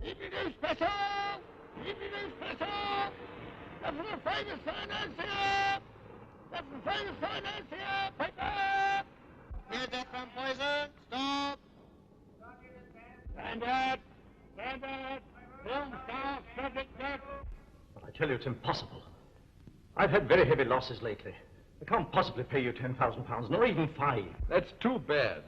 Liebling Special! Liebling Special! Das ist ein feines Financier! Das ist ein feines Financier! Paper! Here's that from poison. Stop! Standard! Standard! Film staff, subject deck! But I tell you, it's impossible. I've had very heavy losses lately. I can't possibly pay you £10,000, nor even 5. That's too bad.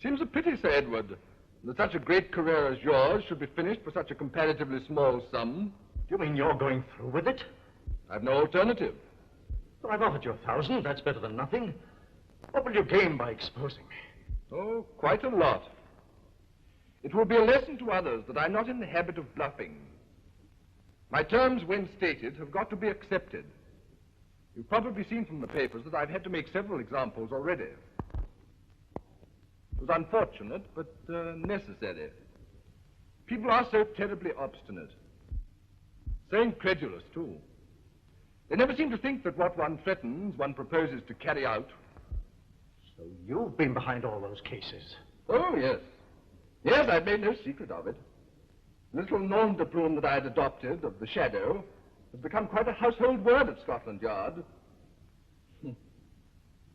Seems a pity, Sir Edward, that such a great career as yours should be finished for such a comparatively small sum. Do you mean you're going through with it? I've no alternative. Well, I've offered you 1,000. That's better than nothing. What will you gain by exposing me? Oh, quite a lot. It will be a lesson to others that I'm not in the habit of bluffing. My terms, when stated, have got to be accepted. You've probably seen from the papers that I've had to make several examples already. It was unfortunate, but necessary. People are so terribly obstinate. So incredulous, too. They never seem to think that what one threatens, one proposes to carry out. So you've been behind all those cases? Oh, yes. Yes, I've made no secret of it. The little nom de plume that I had adopted of the Shadow has become quite a household word at Scotland Yard.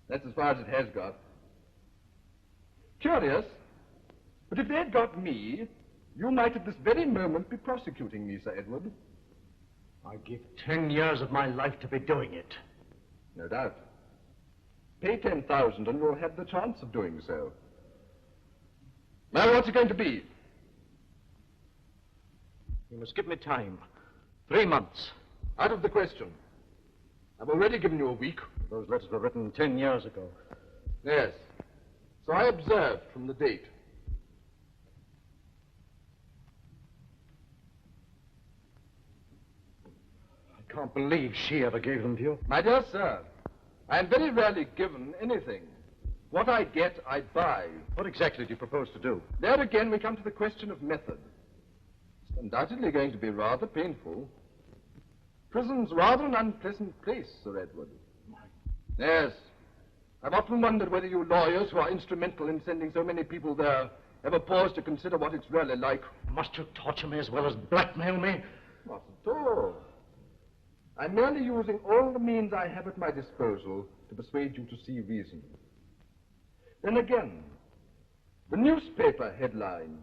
That's as far as it has got. Curious, but if they had got me, you might at this very moment be prosecuting me, Sir Edward. I'd give 10 years of my life to be doing it. No doubt. Pay 10,000 and you'll have the chance of doing so. Now, what's it going to be? You must give me time. 3 months. Out of the question. I've already given you a week. Those letters were written 10 years ago. Yes. So I observed from the date. I can't believe she ever gave them to you. My dear sir, I am very rarely given anything. What I get, I buy. What exactly do you propose to do? There again we come to the question of method. It's undoubtedly going to be rather painful. Prison's rather an unpleasant place, Sir Edward. Yes. I've often wondered whether you lawyers who are instrumental in sending so many people there ever pause to consider what it's really like. Must you torture me as well as blackmail me? Not at all. I'm merely using all the means I have at my disposal to persuade you to see reason. Then again, the newspaper headline.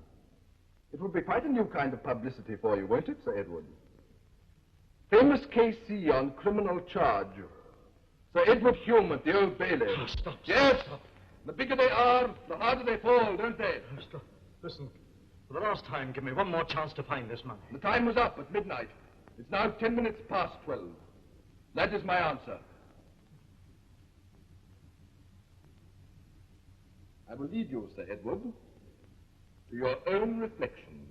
It would be quite a new kind of publicity for you, won't it, Sir Edward? Famous KC on criminal charge. Sir Edward Hume at the Old Bailey. Oh, stop. Yes. Stop. The bigger they are, the harder they fall, don't they? Oh, stop. Listen, for the last time, give me one more chance to find this money. The time was up at midnight. It's now 10 minutes past 12. That is my answer. I will leave you, Sir Edward, to your own reflection.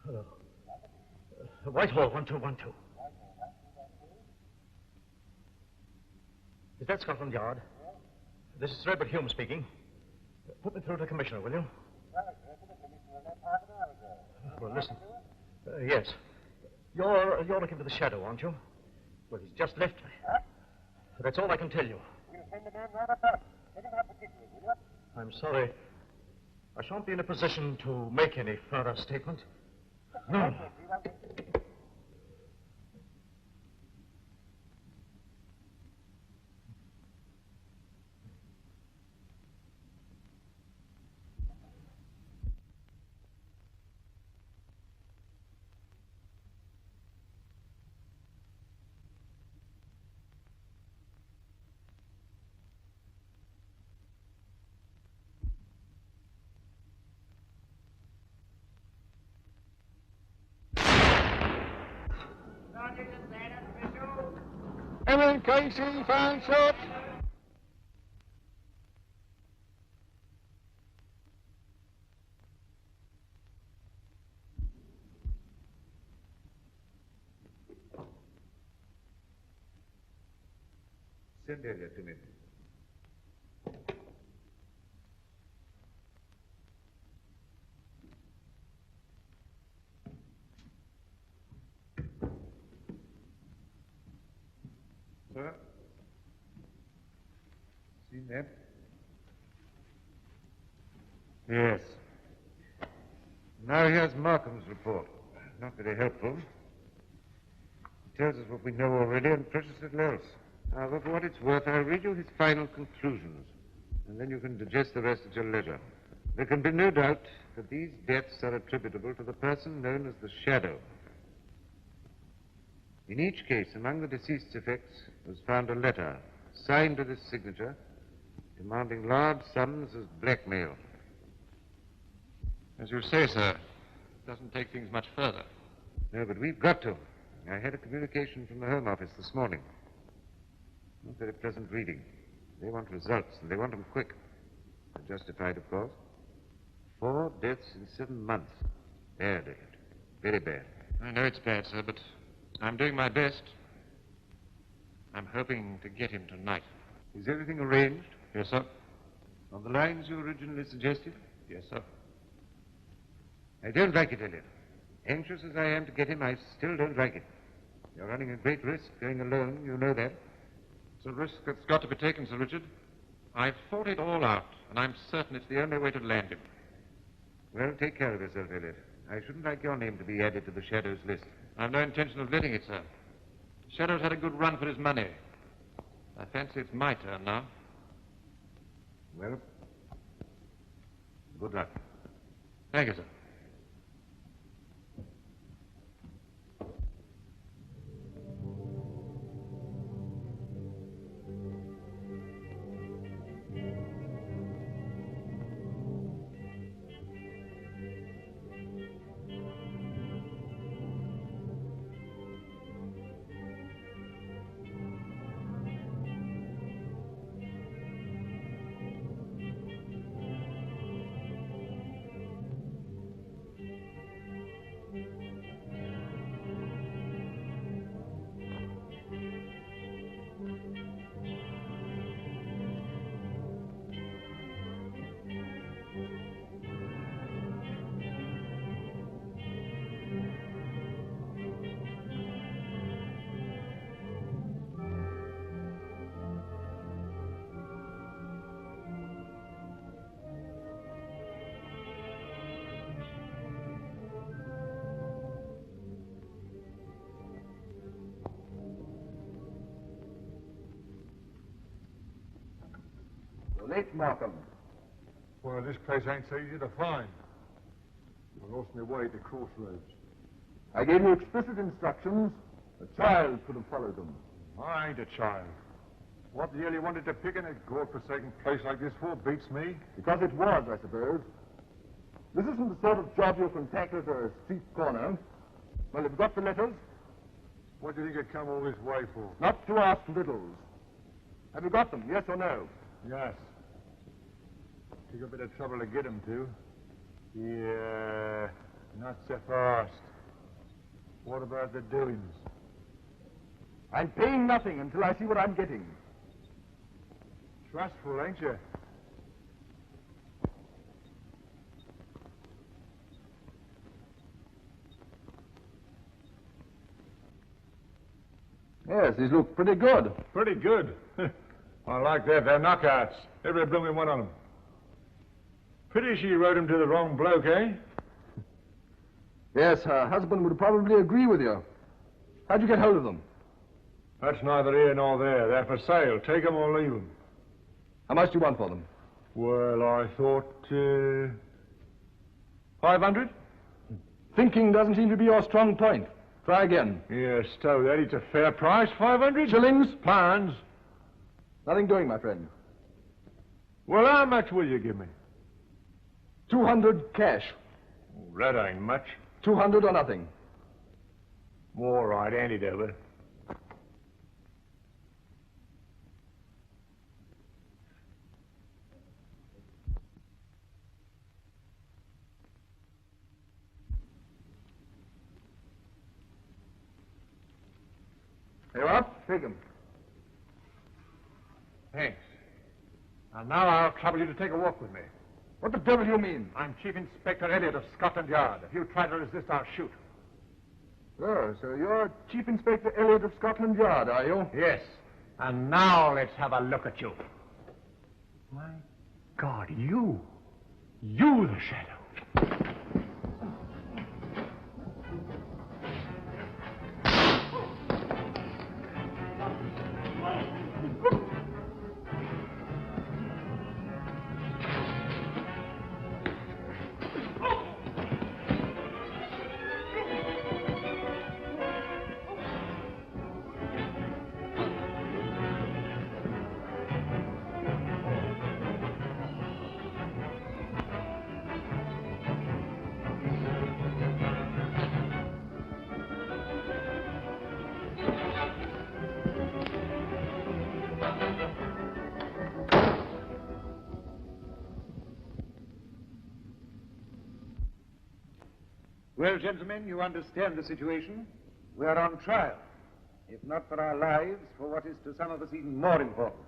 Hello. Whitehall, 1212. Is that Scotland Yard? This is Sir Edward Hume speaking. Put me through to the Commissioner, will you? Well, listen. Yes. You're looking for the Shadow, aren't you? Well, he's just left me. That's all I can tell you. I'm sorry. I shan't be in a position to make any further statement. No. MNKC fan shot. Send Elliot to me. Sir? Seen that? Yes. Now here's Markham's report. Not very helpful. It tells us what we know already and precious little else. However, for what it's worth, I'll read you his final conclusions, and then you can digest the rest at your leisure. There can be no doubt that these deaths are attributable to the person known as the Shadow. In each case, among the deceased's effects was found a letter, signed with his signature, demanding large sums as blackmail. As you say, sir, it doesn't take things much further. No, but we've got to. I had a communication from the Home Office this morning. Not very pleasant reading. They want results, and they want them quick. They're justified, of course. 4 deaths in 7 months. Bad, Elliot. Very bad. I know it's bad, sir, but I'm doing my best. I'm hoping to get him tonight. Is everything arranged? Yes, sir. On the lines you originally suggested? Yes, sir. I don't like it, Elliot. Anxious as I am to get him, I still don't like it. You're running a great risk going alone, you know that. It's a risk that's got to be taken, Sir Richard. I've thought it all out, and I'm certain it's the only way to land him. Well, take care of yourself, Elliot. I shouldn't like your name to be added to the Shadow's list. I've no intention of letting it, sir. Shadow's had a good run for his money. I fancy it's my turn now. Well, good luck. Thank you, sir. Late Markham. Well, this place ain't so easy to find. I lost my way at the crossroads. I gave you explicit instructions. A child could have followed them. I ain't a child. What the hell you wanted to pick in a godforsaken place like this for beats me. Because it was, I suppose. This isn't the sort of job you can tackle at a street corner. Well, have you got the letters? What do you think I'd come all this way for? Not to ask riddles. Have you got them, yes or no? Yes. Took a bit of trouble to get him to. Yeah, not so fast. What about the doings? I'm paying nothing until I see what I'm getting. Trustful, ain't you? Yes, these look pretty good. Pretty good. I like that. They're knockouts. Every blooming one of them. Pity she wrote him to the wrong bloke, eh? Yes, her husband would probably agree with you. How'd you get hold of them? That's neither here nor there. They're for sale. Take 'em or leave 'em. How much do you want for them? Well, I thought, 500? Thinking doesn't seem to be your strong point. Try again. Yeah, stow that. It's a fair price. 500? Shillings? Pounds. Nothing doing, my friend. Well, how much will you give me? 200 cash. Oh, that ain't much. 200 or nothing. All right, hand it over. Here you are. Take them. Thanks. And now I'll trouble you to take a walk with me. What the devil do you mean? I'm Chief Inspector Elliot of Scotland Yard. If you try to resist, I'll shoot. Oh, so you're Chief Inspector Elliot of Scotland Yard, are you? Yes. And now let's have a look at you. My God, you the Shadow. Well, gentlemen, you understand the situation. We are on trial. If not for our lives, for what is to some of us even more important,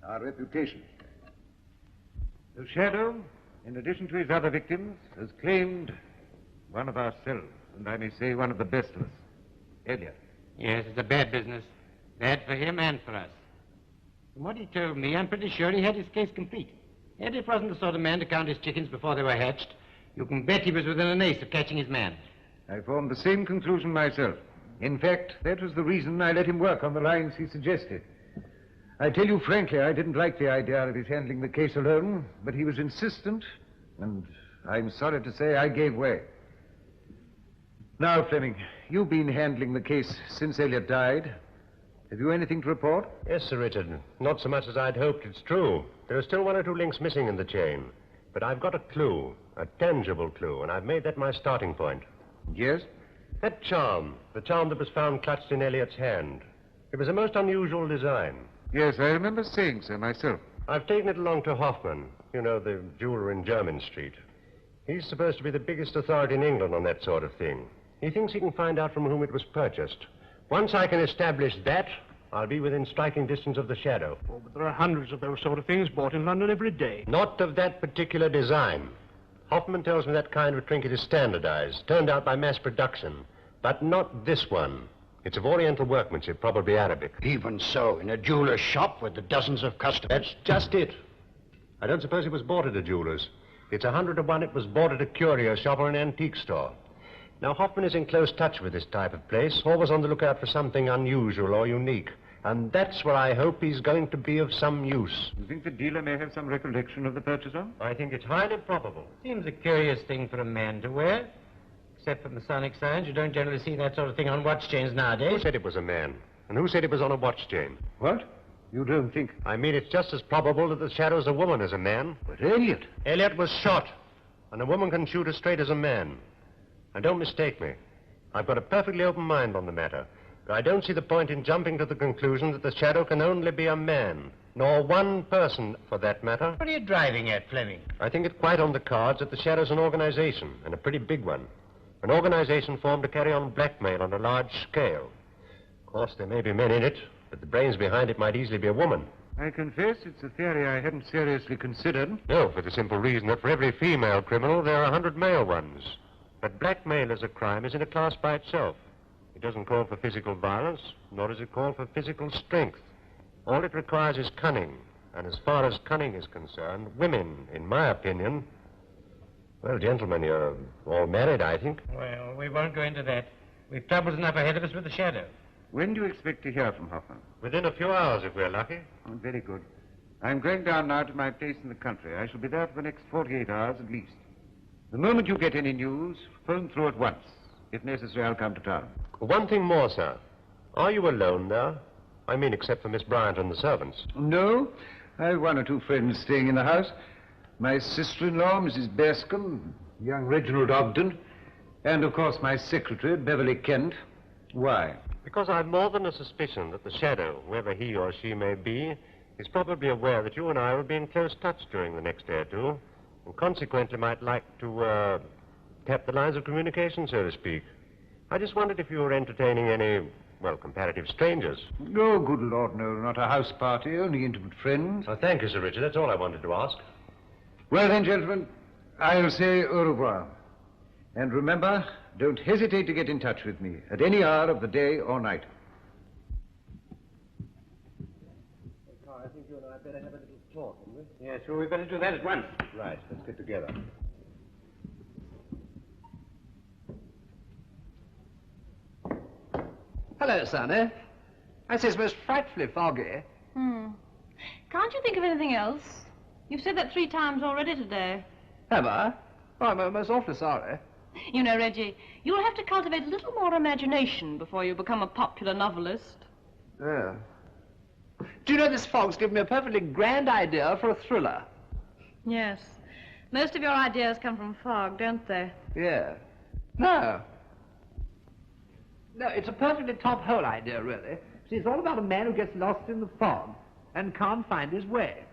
our reputation. The Shadow, in addition to his other victims, has claimed one of ourselves, and I may say one of the best of us, Elliot. Yes, it's a bad business. Bad for him and for us. From what he told me, I'm pretty sure he had his case complete. Elliot wasn't the sort of man to count his chickens before they were hatched. You can bet he was within an ace of catching his man. I formed the same conclusion myself. In fact, that was the reason I let him work on the lines he suggested. I tell you frankly, I didn't like the idea of his handling the case alone, but he was insistent, and I'm sorry to say I gave way. Now, Fleming, you've been handling the case since Elliot died. Have you anything to report? Yes, Sir Richard. Not so much as I'd hoped, it's true. There are still one or two links missing in the chain. But I've got a clue, a tangible clue, and I've made that my starting point. Yes? That charm, the charm that was found clutched in Elliot's hand. It was a most unusual design. Yes, I remember saying so myself. I've taken it along to Hoffman, you know, the jeweler in Jermyn Street. He's supposed to be the biggest authority in England on that sort of thing. He thinks he can find out from whom it was purchased. Once I can establish that, I'll be within striking distance of the Shadow. Oh, but there are hundreds of those sort of things bought in London every day. Not of that particular design. Hoffman tells me that kind of trinket is standardized, turned out by mass production. But not this one. It's of Oriental workmanship, probably Arabic. Even so, in a jeweler's shop with the dozens of customers. That's just it. I don't suppose it was bought at a jeweler's. It's 100 to 1 it was bought at a curio shop or an antique store. Now, Hoffman is in close touch with this type of place, always on the lookout for something unusual or unique. And that's where I hope he's going to be of some use. You think the dealer may have some recollection of the purchaser? I think it's highly probable. Seems a curious thing for a man to wear. Except for Masonic signs, you don't generally see that sort of thing on watch chains nowadays. Who said it was a man? And who said it was on a watch chain? What? You don't think... I mean, it's just as probable that the Shadow's a woman as a man. But Elliot... Elliot was shot, and a woman can shoot as straight as a man. And don't mistake me. I've got a perfectly open mind on the matter. But I don't see the point in jumping to the conclusion that the Shadow can only be a man, nor one person, for that matter. What are you driving at, Fleming? I think it's quite on the cards that the Shadow's an organization, and a pretty big one. An organization formed to carry on blackmail on a large scale. Of course, there may be men in it, but the brains behind it might easily be a woman. I confess it's a theory I hadn't seriously considered. No, for the simple reason that for every female criminal, there are 100 male ones. But blackmail as a crime is in a class by itself. It doesn't call for physical violence, nor does it call for physical strength. All it requires is cunning. And as far as cunning is concerned, women, in my opinion... Well, gentlemen, you're all married, I think. Well, we won't go into that. We've troubles enough ahead of us with the Shadow. When do you expect to hear from Hoffman? Within a few hours, if we're lucky. Oh, very good. I'm going down now to my place in the country. I shall be there for the next 48 hours at least. The moment you get any news, phone through at once. If necessary, I'll come to town. One thing more, sir. Are you alone there? I mean, except for Miss Bryant and the servants. No. I have one or two friends staying in the house. My sister-in-law, Mrs. Bascom, young Reginald Ogden, and, of course, my secretary, Beverly Kent. Why? Because I've more than a suspicion that the Shadow, whoever he or she may be, is probably aware that you and I will be in close touch during the next day or two, and consequently might like to tap the lines of communication, so to speak. I just wondered if you were entertaining any well, comparative strangers. No, good Lord, no. Not a house party, only intimate friends. Oh, thank you, Sir Richard. That's all I wanted to ask. Well then, gentlemen, I'll say au revoir. And remember, don't hesitate to get in touch with me at any hour of the day or night. Carl, I think you and I better have a little talk, haven't we? Yes, well, we better do that at once. Right, let's get together. Hello, Sonny. I say it's most frightfully foggy. Can't you think of anything else? You've said that 3 times already today. Have I? Oh, I'm most awfully sorry. You know, Reggie, you'll have to cultivate a little more imagination before you become a popular novelist. Yeah. Do you know this fog's given me a perfectly grand idea for a thriller? Yes. Most of your ideas come from fog, don't they? Yeah. No. No, it's a perfectly top-hole idea, really. See, it's all about a man who gets lost in the fog and can't find his way.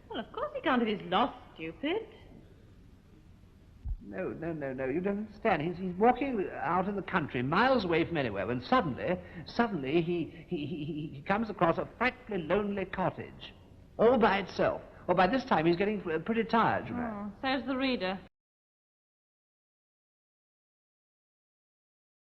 Well, of course he can't if he's lost, stupid. No. You don't understand. He's walking out in the country, miles away from anywhere, when suddenly he comes across a frightfully lonely cottage, all by itself. Well, by this time he's getting pretty tired, you know. Oh, so's the reader.